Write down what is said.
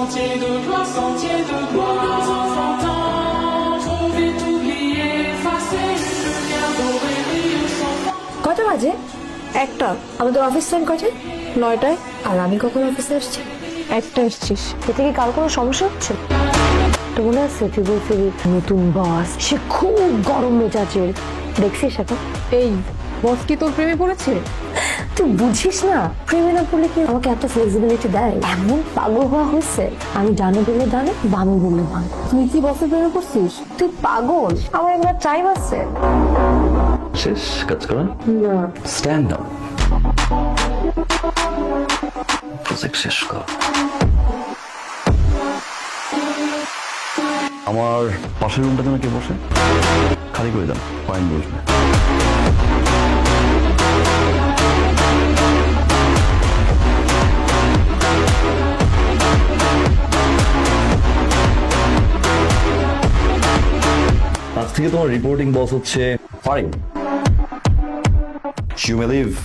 sentier de gloire, sentier de gloire. Nos enfants tendent, trouver, oublier, effacer, le lien d'Aurélie sans fin. কটা বাজে? একটা। আমাদের office time কটায়? 9টায়। আর আমি কখন অফিসে আসছি? 1টা এসছিস। এতে কি কাল কোনো সমস্যা হচ্ছে? তো মনে আছে তুই বলছিলি নতুন বস, সে খুব গরম মেজাজের, দেখছিস এখন? এই বস কি তোর প্রেমে পড়েছে? তুই বুঝিস না, প্রেমে না পড়লে কি আমাকে এত ফ্লেক্সিবিলিটি দেয়? এমন পাগল হওয়া হয়েছে, আমি ডানে বললে ডানে, বামে বললে বাম। তুই কি বসের প্রেমে পড়ছিস? তুই পাগল, আমার এবার টাইম আছে। শেষ কাজ করেন, স্ট্যান্ড ডাউন, প্রজেক্ট শেষ কর। আমার পাশের রুমটাতে নাকি বসে খালি করে দেন, পয়েন্ট বসবে। আজ থেকে তোমার রিপোর্টিং বস হচ্ছে ফারিন। You may leave.